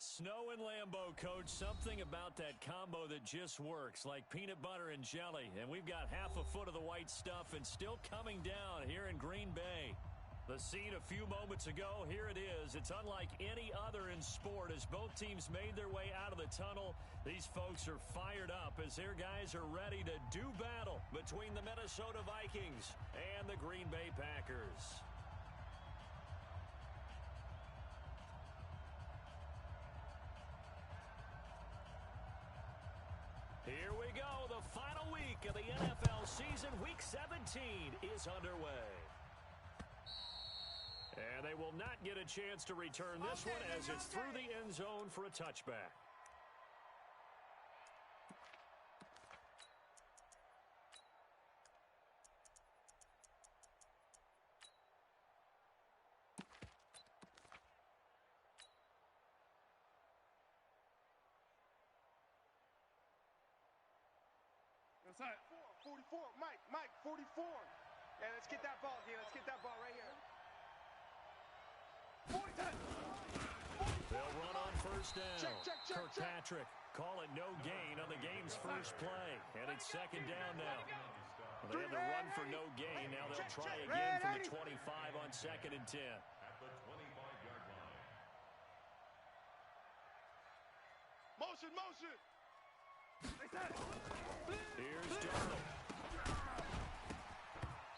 Snow and Lambeau, Coach. Something about that combo that just works, like peanut butter and jelly. And we've got half a foot of the white stuff and still coming down here in Green Bay. The scene a few moments ago, here it is. It's unlike any other in sport as both teams made their way out of the tunnel. These folks are fired up as their guys are ready to do battle between the Minnesota Vikings and the Green Bay Packers. Here we go. The final week of the NFL season, Week 17, is underway. And they will not get a chance to return this one as it's through the end zone for a touchback. Outside. 44, Mike, 44. Yeah, let's get that ball, D. Let's get that ball right here. 40 times. They'll run on first down. Kirkpatrick call it no gain on the game's first play. And it's second down now. They had the run for no gain. Now they'll try again from the 25 on second and 10. At the 25-yard line. Motion. Here's Darnold.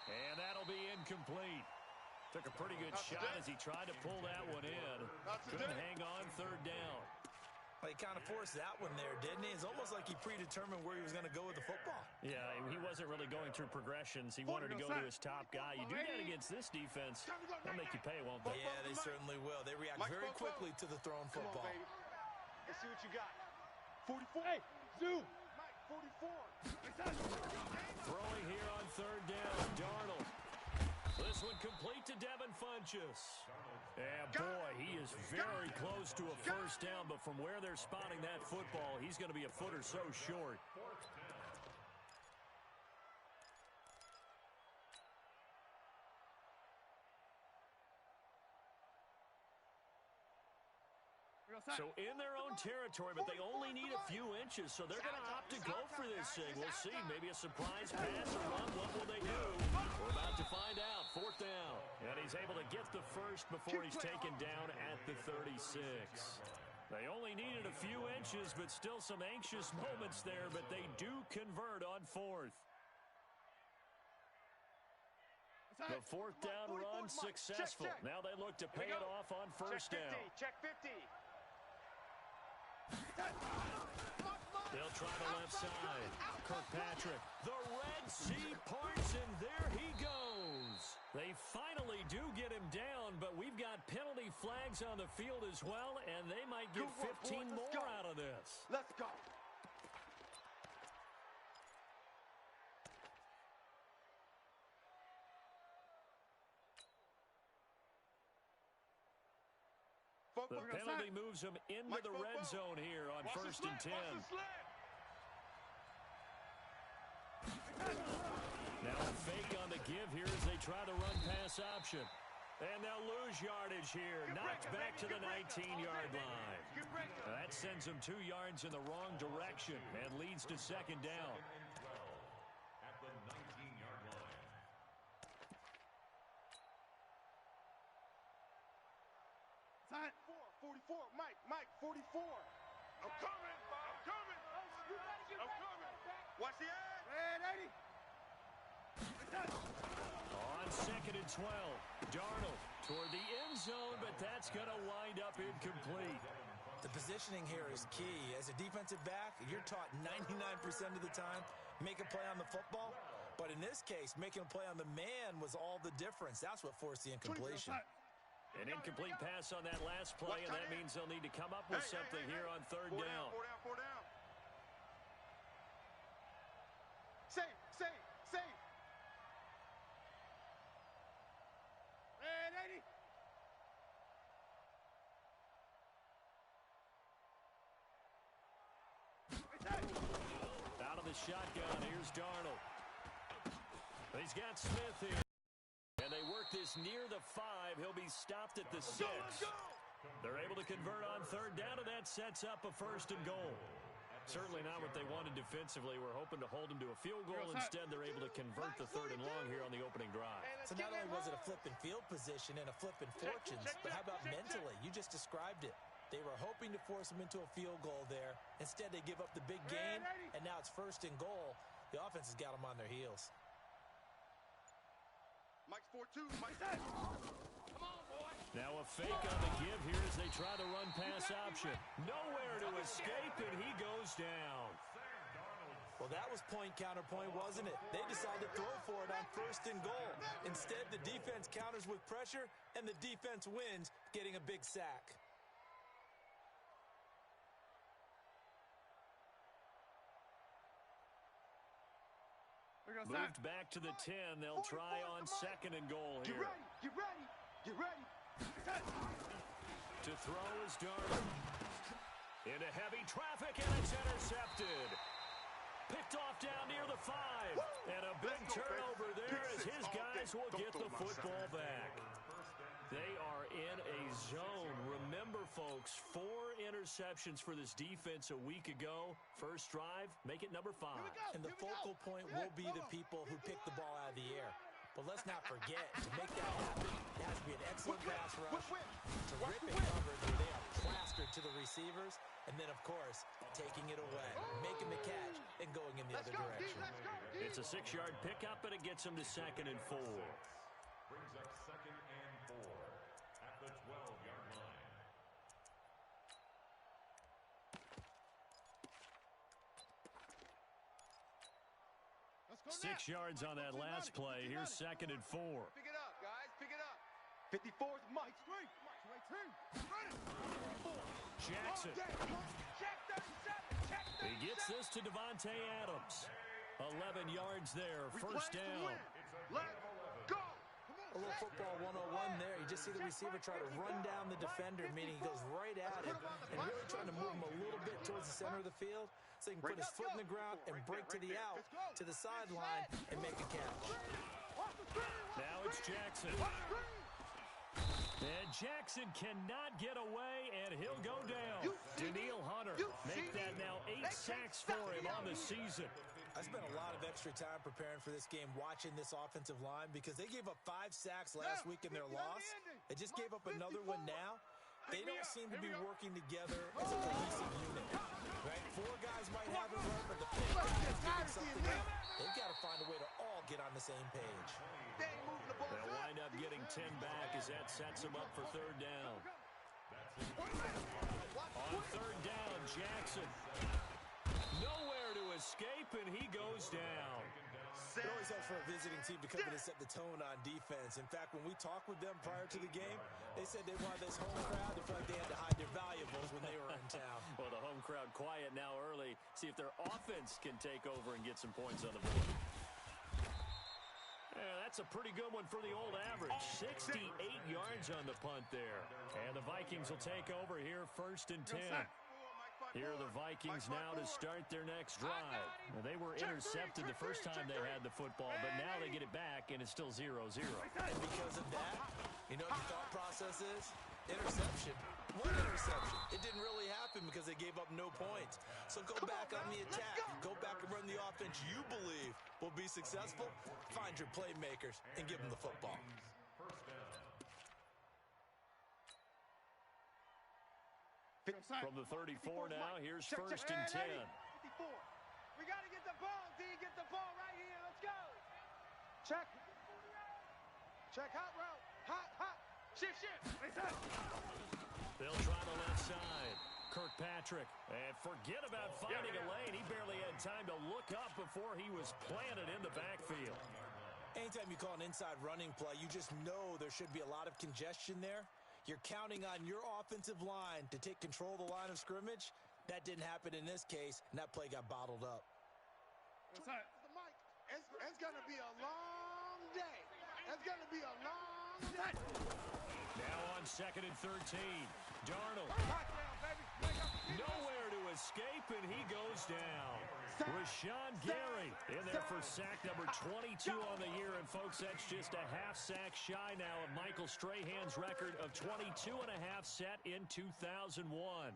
And that'll be incomplete. Took a pretty good shot as he tried to pull that one in. Couldn't hang on third down. Well, he kind of forced that one there, didn't he? It's almost like he predetermined where he was going to go with the football. Yeah, he wasn't really going through progressions. He wanted to go to his top guy. You do that against this defense, they'll make you pay, won't they? Yeah, they certainly will. They react very quickly to the thrown football. Come on, baby. Let's see what you got. 44. Hey, zoom. 44. Throwing here on third down, Darnold. This one complete to Devin Funchess. And boy, he is very close to a first down, but from where they're spotting that football, he's going to be a foot or so short. So in their own territory, but they only need a few inches, so they're going to opt to go for this thing. We'll see. Maybe a surprise pass or run. What will they do? We're about to find out. Fourth down. And he's able to get the first before he's taken down at the 36. They only needed a few inches, but still some anxious moments there, but they do convert on fourth. The fourth down run successful. Now they look to pay it off on first down. Check 50. They'll try the left side. Kirkpatrick. The Red Sea parts, and there he goes. They finally do get him down, but we've got penalty flags on the field as well, and they might get 15 more out of this. Let's go. The penalty moves them into the red zone here on first and 10. Now a fake on the give here as they try the run-pass option. And they'll lose yardage here. Knocked back to the 19-yard line. That sends them 2 yards in the wrong direction and leads to second down. At the 19-yard line. Side. 44. Mike, 44. I'm coming. Watch the end. Red 80. On second and 12, Darnold toward the end zone, but that's going to wind up incomplete. The positioning here is key. As a defensive back, you're taught 99% of the time, make a play on the football. But in this case, making a play on the man was all the difference. That's what forced the incompletion. An incomplete pass on that last play, and that means they'll need to come up with something here on third down. Four down. Safe. Red 80. Out of the shotgun, here's Darnold. He's got Smith here. And they work this near the 5. He'll be stopped at the 6. They're able to convert on third down, and that sets up a 1st and goal. Certainly not what they wanted defensively. We're hoping to hold them to a field goal. Instead, they're able to convert the 3rd and long here on the opening drive. So not only was it a flipping field position and a flipping fortunes, but how about mentally? You just described it. They were hoping to force them into a field goal there. Instead, they give up the big gain, and now it's 1st and goal. The offense has got them on their heels. Mike's 4-2. Mike's that. Now a fake on the give here as they try the run-pass option. Nowhere to escape, and he goes down. Well, that was point-counterpoint, wasn't it? They decided to throw for it on 1st and goal. Instead, the defense counters with pressure, and the defense wins, getting a big sack. Moved back to the 10. They'll try on 2nd and goal here. Get ready. Get ready. Get ready. To throw is Darnold. Into heavy traffic, and it's intercepted. Picked off down near the 5. And a big turnover there as his guys will get the football back. They are in a zone. Remember, folks, 4 interceptions for this defense a week ago. First drive, make it number 5. And the focal point will be the people who pick the ball out of the air. But let's not forget, to make that happen, it has to be an excellent pass rush, terrific coverage where they are plastered to the receivers, and then, of course, taking it away, making the catch, and going in the other direction. It's a 6-yard pickup, and it gets them to 2nd and 4. Brings up 2nd and 4 at the 12-yard line. 6 yards on that last play. Here's 2nd and 4. Pick it up, guys. Pick it up. 54's Mike. Jackson. He gets this to Devontae Adams. 11 yards there. First down. Let's go. A little football 101 there. You just see the receiver try to run down the defender, meaning he goes right at him and really trying to move him a little bit towards the center of the field so he can put his foot in the ground and break to the out, to the sideline, and make a catch. Now it's Jackson. And Jackson cannot get away, and he'll go down. Daniil Hunter make that now 8 sacks for him on the season. I spent a lot of extra time preparing for this game, watching this offensive line, because they gave up 5 sacks last week in their loss. They just gave up another one now. They don't seem to be working together as a cohesive unit. Right? 4 guys might have it right, but the 5th guy is giving something up. They've got to find a way to all get on the same page. They'll wind up getting 10 back as that sets them up for 3rd down. On 3rd down, Jackson. Nowhere to escape, and he goes down. It always helps for a visiting team to come in and set the tone on defense. In fact, when we talked with them prior to the game, they said they wanted this home crowd to feel like they had to hide their valuables when they were in town. Well, the home crowd quiet now early. See if their offense can take over and get some points on the board. Yeah, that's a pretty good one for the old average. 68 yards on the punt there. And the Vikings will take over here 1st and 10. Here are the Vikings now to start their next drive. Well, they were intercepted the first time they had the football, but now they get it back, and it's still 0-0. And because of that, you know what the thought process is? Interception. 1 interception. It didn't really happen because they gave up no points. So go back on the attack. Go back and run the offense you believe will be successful. Find your playmakers and give them the football. From the 34 now, here's 1st and 10. 54. We got to get the ball, D. Get the ball right here. Let's go. Check. Check. Hot route. Hot. Shift. They'll try the left side. Kirkpatrick. And forget about finding a lane. He barely had time to look up before he was planted in the backfield. Anytime you call an inside running play, you just know there should be a lot of congestion there. You're counting on your offensive line to take control of the line of scrimmage. That didn't happen in this case, and that play got bottled up. It's going to be a long day. It's going to be a long day. Now on 2nd and 13. Darnold. Nowhere to escape, and he goes down. Rashawn Gary in there for sack number 22 on the year. And, folks, that's just a half sack shy now of Michael Strahan's record of 22 and a half set in 2001.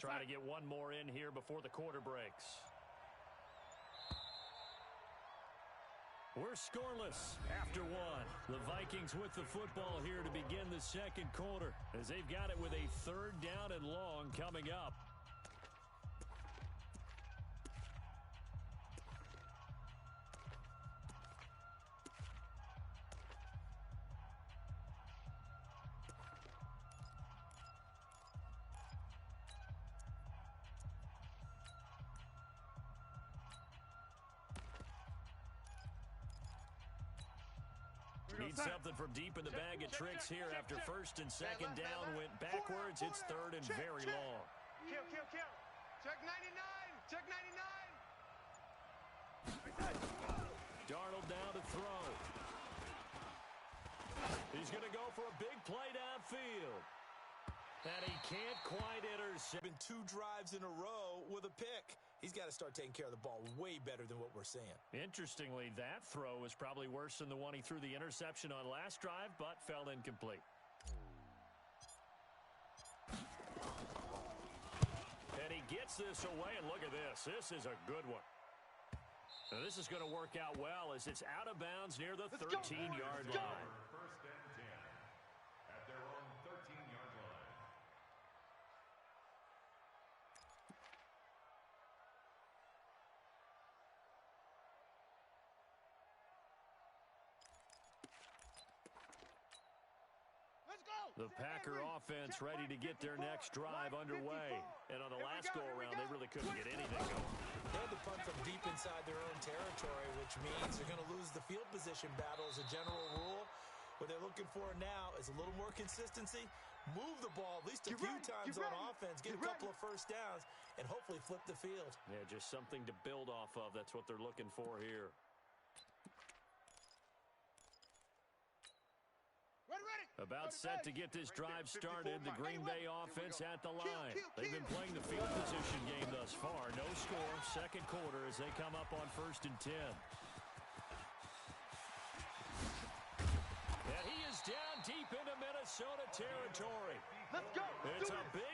Trying to get one more in here before the quarter breaks. We're scoreless after one. The Vikings with the football here to begin the second quarter as they've got it with a third down and long coming up. Need something from deep in the bag of tricks here after first and second down went backwards. It's third and very long. Kill. Check 99. Check 99. Darnold down to throw. He's going to go for a big play downfield. And he can't quite intercept. Been 2 drives in a row with a pick. He's got to start taking care of the ball way better than what we're seeing. Interestingly, that throw was probably worse than the one he threw the interception on last drive, but fell incomplete. And he gets this away, and look at this. This is a good one. Now, this is going to work out well as it's out of bounds near the 13-yard line. First and 10 at their own 13-yard line. The Packer offense ready to get their next drive underway. And on the last go-around, they really couldn't get anything going. They had to punt from deep inside their own territory, which means they're going to lose the field position battle as a general rule. What they're looking for now is a little more consistency, move the ball at least a few times on offense, get a couple of first downs, and hopefully flip the field. Yeah, just something to build off of. That's what they're looking for here. About set to get this drive started. The Green Bay offense at the line. They've been playing the field position game thus far. No score, second quarter as they come up on first and 10. And he is down deep into Minnesota territory. Let's go. It's a big